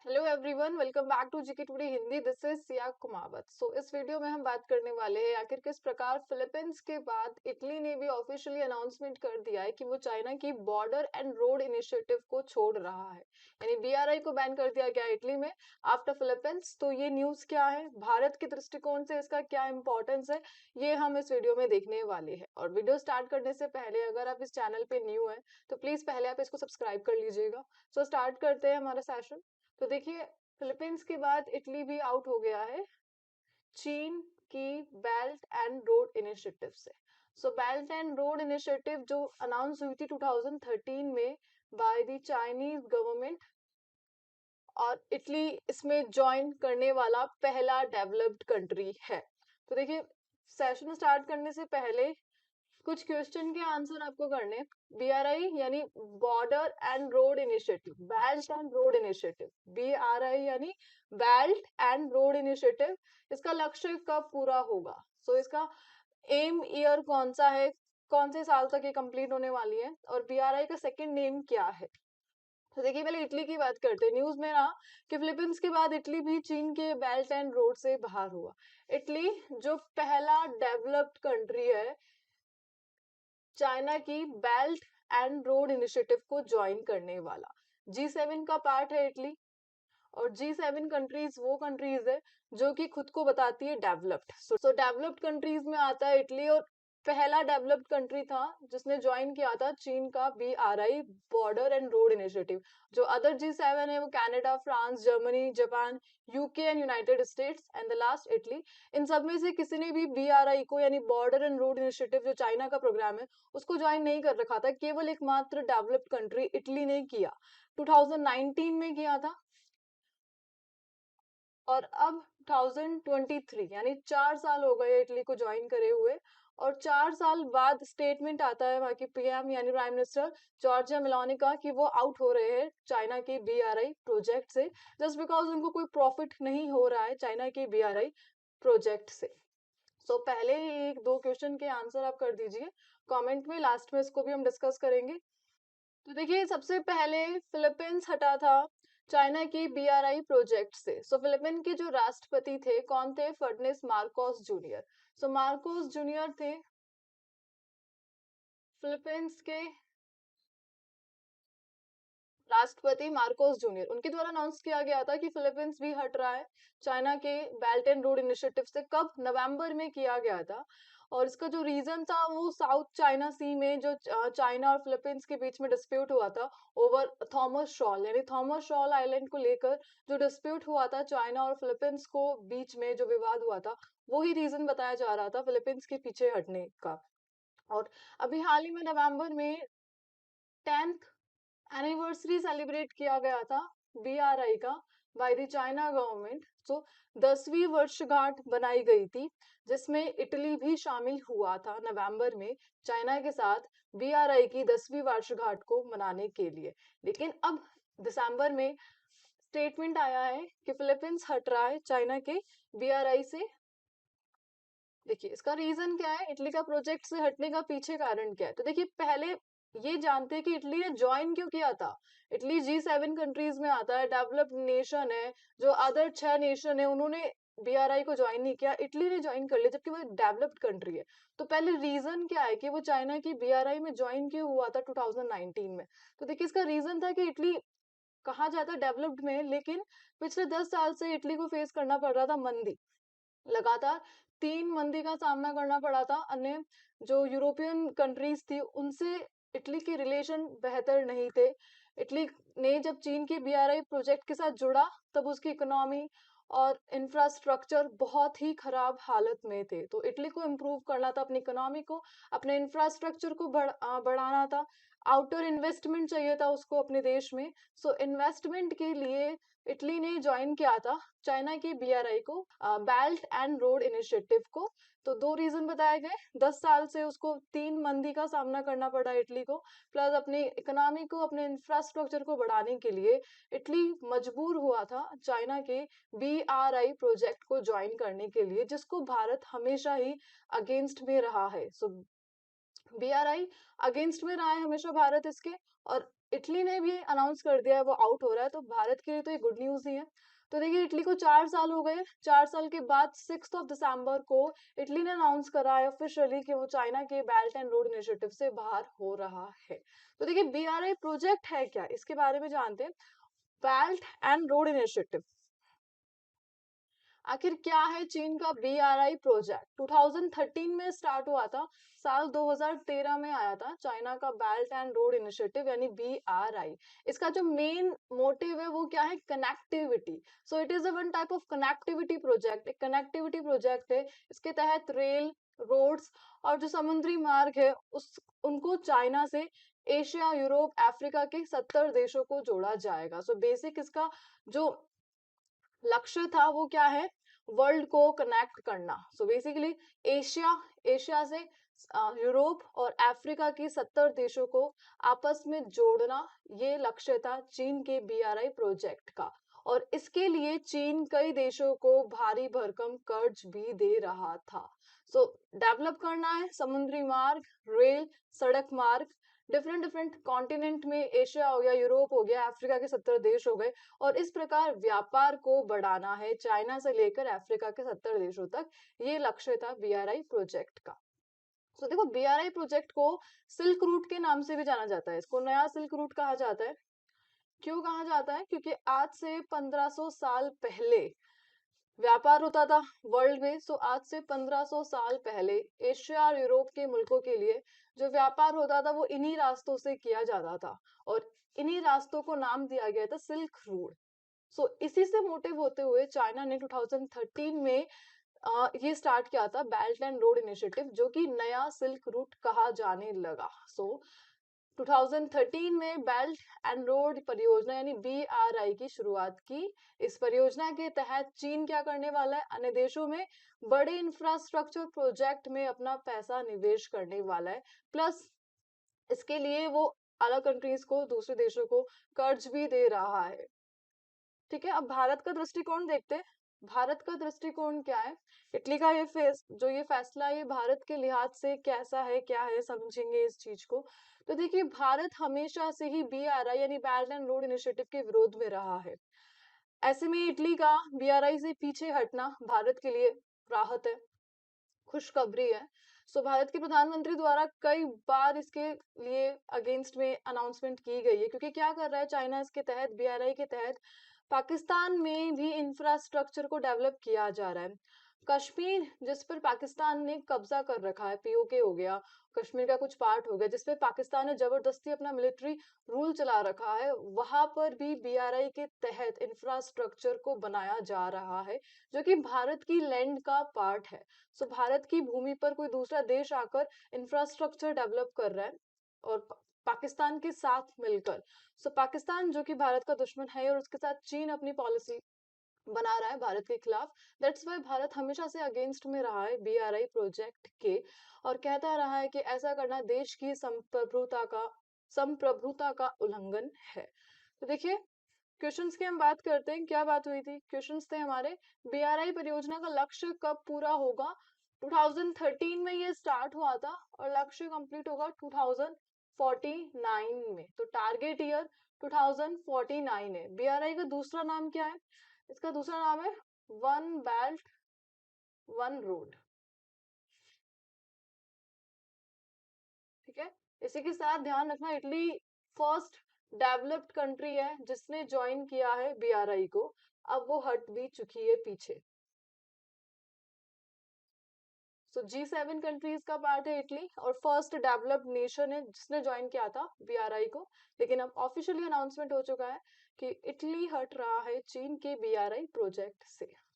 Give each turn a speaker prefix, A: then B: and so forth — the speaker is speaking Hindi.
A: Hello everyone, welcome back to GK today Hindi. This is Siya Kumawat. इस वीडियो में हम बात करने वाले हैं आखिर किस प्रकार फिलीपींस के बाद इटली ने भी ऑफिशियली अनाउंसमेंट कर दिया है कि वो चाइना की बॉर्डर एंड रोड इनिशिएटिव को छोड़ रहा है, यानी बीआरआई को बैन कर दिया गया है इटली में आफ्टर फिलीपींस। तो ये न्यूज क्या है, भारत के दृष्टिकोण से इसका क्या इंपॉर्टेंस है, ये हम इस वीडियो में देखने वाले हैं। और वीडियो स्टार्ट करने से पहले अगर आप इस चैनल पे न्यू है तो प्लीज पहले आप इसको सब्सक्राइब कर लीजिएगा। स्टार्ट करते हैं हमारा सेशन। तो देखिए, फिलीपींस के बाद इटली भी आउट हो गया है चीन की बेल्ट एंड रोड इनिशिएटिव से। बेल्ट एंड रोड इनिशिएटिव जो अनाउंस हुई थी 2013 में बाय द चाइनीज गवर्नमेंट, और इटली इसमें ज्वाइन करने वाला पहला डेवलप्ड कंट्री है। तो देखिए, सेशन स्टार्ट करने से पहले कुछ क्वेश्चन के आंसर आपको करने। बीआरआई यानी border and road initiative, belt and road initiative, BRI यानी बेल्ट एंड रोड इनिशिएटिव, इसका लक्ष्य कब पूरा होगा? इसका एम ईयर कौन सा है, कौन से साल तक ये कंप्लीट होने वाली है, और बीआरआई का सेकंड नेम क्या है? तो देखिए, पहले इटली की बात करते हैं। न्यूज में रहा कि फिलीपींस के बाद इटली भी चीन के बेल्ट एंड रोड से बाहर हुआ। इटली जो पहला डेवलप्ड कंट्री है चाइना की बेल्ट एंड रोड इनिशिएटिव को ज्वाइन करने वाला, G7 का पार्ट है इटली। और G7 कंट्रीज वो कंट्रीज है जो कि खुद को बताती है डेवलप्ड। डेवलप्ड कंट्रीज में आता है इटली, और पहला डेवलप्ड कंट्री था जिसने ज्वाइन किया था चीन का BRI, border and road initiative. जो अदर G7 है वो Canada, France, Germany, Japan, UK and United States and the last Italy. इन सब में से किसी ने भी बीआरआई को यानी बॉर्डर एंड रोड इनिशिएटिव जो चाइना का प्रोग्राम है उसको ज्वाइन नहीं कर रखा था। केवल एकमात्र डेवलप्ड कंट्री इटली ने किया, 2019 में किया था। और अब 2023 यानी 4 साल हो गए इटली को ज्वाइन करे हुए। और 4 साल बाद स्टेटमेंट आता है वहां की पीएम यानी प्राइम मिनिस्टर जॉर्जिया मेलोनी का कि वो आउट हो रहे हैं चाइना के बीआरआई प्रोजेक्ट से, जस्ट बिकॉज उनको कोई प्रॉफिट नहीं हो रहा है चाइना के बीआरआई प्रोजेक्ट से। पहले ही एक दो क्वेश्चन के आंसर आप कर दीजिए कमेंट में, लास्ट में इसको भी हम डिस्कस करेंगे। तो देखिए, सबसे पहले फिलीपींस हटा था चाइना की बीआरआई प्रोजेक्ट से। फिलीपीन के जो राष्ट्रपति थे कौन थे? Ferdinand Marcos junior. Marcos junior थे फिलीपींस के राष्ट्रपति। मार्कोस जूनियर, उनके द्वारा अनाउंस किया गया था कि फिलीपींस भी हट रहा है चाइना के बेल्ट एंड रोड इनिशिएटिव से। कब? नवंबर में किया गया था। और इसका जो रीजन था वो साउथ चाइना सी में जो चाइना और फिलीपींस के बीच में डिस्प्यूट हुआ था ओवर थॉमस शॉल, यानी थॉमस शॉल आइलैंड को लेकर जो डिस्प्यूट हुआ था चाइना और फिलीपींस को बीच में जो विवाद हुआ था, वही रीजन बताया जा रहा था फिलीपींस के पीछे हटने का। और अभी हाल ही में नवंबर में 10th एनिवर्सरी सेलिब्रेट किया गया था बीआरआई का बाय द चाइना गवर्नमेंट। 10वीं वर्षगांठ बनाई गई थी जिसमें इटली भी शामिल हुआ था नवंबर में चाइना के साथ बीआरआई की 10वीं वर्षगांठ को मनाने के लिए। लेकिन अब दिसंबर में स्टेटमेंट आया है कि फिलीपींस हट रहा है चाइना के बीआरआई से। देखिए, इसका रीजन क्या है, इटली का प्रोजेक्ट से हटने का पीछे कारण क्या है? तो देखिए, पहले ये जानते हैं कि इटली ने ज्वाइन क्यों किया था। इटली G7 कंट्रीज में आता है, डेवलप्ड नेशन है। जो अदर 6 नेशन है उन्होंने बीआरआई को ज्वाइन नहीं किया, इटली ने ज्वाइन कर लिया जबकि वो डेवलप्ड कंट्री है। तो पहले रीजन क्या है कि वो चाइना की बीआरआई में ज्वाइन क्यों हुआ था 2019 में? तो देखिए, इसका रीजन था कि इटली कहा जाता है डेवलप्ड में, लेकिन पिछले 10 साल से इटली को फेस करना पड़ रहा था मंदी। लगातार 3 मंदी का सामना करना पड़ा था। अन्य जो यूरोपियन कंट्रीज थी उनसे इटली के रिलेशन बेहतर नहीं थे। इटली ने जब चीन के बीआरआई प्रोजेक्ट के साथ जुड़ा तब उसकी इकोनॉमी और इंफ्रास्ट्रक्चर बहुत ही खराब हालत में थे। तो इटली को इम्प्रूव करना था, अपनी इकोनॉमी को, अपने इंफ्रास्ट्रक्चर को बढ़ाना था। आउटर इन्वेस्टमेंट चाहिए था उसको अपने देश में। इन्वेस्टमेंट के लिए इटली ने ज्वाइन किया था चाइना की बीआरआई को, बेल्ट एंड रोड इनिशिएटिव को। तो दो रीजन बताए गए, 10 साल से उसको 3 मंदी का सामना करना पड़ा इटली को, प्लस अपनी इकोनॉमी को, अपने इंफ्रास्ट्रक्चर को बढ़ाने के लिए इटली मजबूर हुआ था चाइना के बीआरआई प्रोजेक्ट को ज्वाइन करने के लिए, जिसको भारत हमेशा ही अगेंस्ट में रहा है। बीआरआई अगेंस्ट में रहा है हमेशा भारत इसके। और इटली ने भी अनाउंस कर दिया है वो आउट हो रहा है, तो भारत के लिए तो ये गुड न्यूज ही है। तो देखिए इटली को 4 साल हो गए, 4 साल के बाद 6 दिसंबर को इटली ने अनाउंस करा है ऑफिशियली कि वो चाइना के बेल्ट एंड रोड इनिशिएटिव से बाहर हो रहा है। तो देखिए बीआरआई प्रोजेक्ट है क्या, इसके बारे में जानते हैं। बेल्ट एंड रोड इनिशिएटिव आखिर क्या है चीन का बीआरआई प्रोजेक्ट। 2013 में स्टार्ट हुआ था, साल 2013 में आया था चाइना का बेल्ट एंड रोड इनिशिएटिव यानी बीआरआई। इसका जो मेन मोटिव है वो क्या है, connectivity. So it is a one type of connectivity project, एक कनेक्टिविटी प्रोजेक्ट है। इसके तहत रेल, रोड्स और जो समुद्री मार्ग है उस उनको चाइना से एशिया, यूरोप, अफ्रीका के 70 देशों को जोड़ा जाएगा। सो बेसिक इसका जो लक्ष्य था वो क्या है, वर्ल्ड को कनेक्ट करना। सो बेसिकली एशिया एशिया से यूरोप और अफ्रीका की 70 देशों को आपस में जोड़ना, ये लक्ष्य था चीन के बीआरआई प्रोजेक्ट का। और इसके लिए चीन कई देशों को भारी भरकम कर्ज भी दे रहा था। सो डेवलप करना है समुद्री मार्ग, रेल, सड़क मार्ग, डिफरेंट डिफरेंट कॉन्टिनेंट में, एशिया हो गया, यूरोप हो गया, अफ्रीका के 70 देश हो गए। और इस प्रकार व्यापार को बढ़ाना है चाइना से लेकर अफ्रीका के 70 देशों तक, ये लक्ष्य था बीआरआई प्रोजेक्ट का। तो देखो बीआरआई प्रोजेक्ट को सिल्क रूट के नाम से भी जाना जाता है, इसको नया सिल्क रूट कहा जाता है। क्यों कहा जाता है, क्योंकि आज से 1500 साल पहले व्यापार होता था वर्ल्ड में। सो आज से 1500 साल पहले एशिया और यूरोप के मुल्कों के लिए जो व्यापार होता था वो इन्हीं रास्तों से किया जाता था, और इन्हीं रास्तों को नाम दिया गया था सिल्क रूट। सो इसी से मोटिव होते हुए चाइना ने 2013 में ये स्टार्ट किया था बेल्ट एंड रोड इनिशिएटिव, जो कि नया सिल्क रूट कहा जाने लगा। सो 2013 में बेल्ट एंड रोड परियोजना यानी बीआरआई की शुरुआत की। इस परियोजना के तहत चीन क्या करने वाला है, अन्य देशों में बड़े इंफ्रास्ट्रक्चर प्रोजेक्ट में अपना पैसा निवेश करने वाला है। प्लस इसके लिए वो अलग कंट्रीज को, दूसरे देशों को कर्ज भी दे रहा है। ठीक है, अब भारत का दृष्टिकोण देखते हैं। भारत का दृष्टिकोण क्या है, इटली का ये फैसला है, ये भारत के लिहाज से कैसा है, क्या है, समझेंगे इस चीज को। तो देखिए भारत हमेशा से ही बीआरआई यानी बेल्ट एंड रोड इनिशिएटिव के विरोध में रहा है। ऐसे में इटली का बीआरआई से पीछे हटना भारत के लिए राहत है, खुशखबरी है। सो भारत के प्रधानमंत्री द्वारा कई बार इसके लिए अगेंस्ट में अनाउंसमेंट की गई है, क्योंकि क्या कर रहा है चाइना इसके तहत, बीआरआई के तहत पाकिस्तान में भी इंफ्रास्ट्रक्चर को डेवलप किया जा रहा है। कश्मीर जिस पर पाकिस्तान ने कब्जा कर रखा है, पीओके हो गया, कश्मीर का कुछ पार्ट हो गया जिसपे पाकिस्तान ने जबरदस्ती अपना मिलिट्री रूल चला रखा है, वहां पर भी बीआरआई के तहत इंफ्रास्ट्रक्चर को बनाया जा रहा है, जो कि भारत की लैंड का पार्ट है। सो भारत की भूमि पर कोई दूसरा देश आकर इंफ्रास्ट्रक्चर डेवलप कर रहा है, और पाकिस्तान के साथ मिलकर। सो पाकिस्तान जो कि भारत का दुश्मन है, और उसके साथ चीन अपनी पॉलिसी बना रहा है भारत के खिलाफ। दैट्स वाई भारत हमेशा से अगेंस्ट में रहा है बीआरआई प्रोजेक्ट के, और कहता रहा है कि ऐसा करना देश की संप्रभुता का उल्लंघन है। तो देखिए क्वेश्चंस की हम बात करते हैं, क्या बात हुई थी, क्वेश्चंस थे हमारे, बीआरआई परियोजना का लक्ष्य कब पूरा होगा। 2013 में ये स्टार्ट हुआ था और लक्ष्य कंप्लीट होगा 2049 में। तो टारगेट ईयर 2049 है। बीआरआई का दूसरा नाम क्या है, इसका दूसरा नाम है वन बेल्ट वन रोड। ठीक है, इसी के साथ ध्यान रखना इटली फर्स्ट डेवलप्ड कंट्री है जिसने ज्वाइन किया है बीआरआई को, अब वो हट भी चुकी है पीछे। सो G7 कंट्रीज का पार्ट है इटली, और फर्स्ट डेवलप्ड नेशन है जिसने ज्वाइन किया था बीआरआई को। लेकिन अब ऑफिशियली अनाउंसमेंट हो चुका है कि इटली हट रहा है चीन के बीआरआई प्रोजेक्ट से।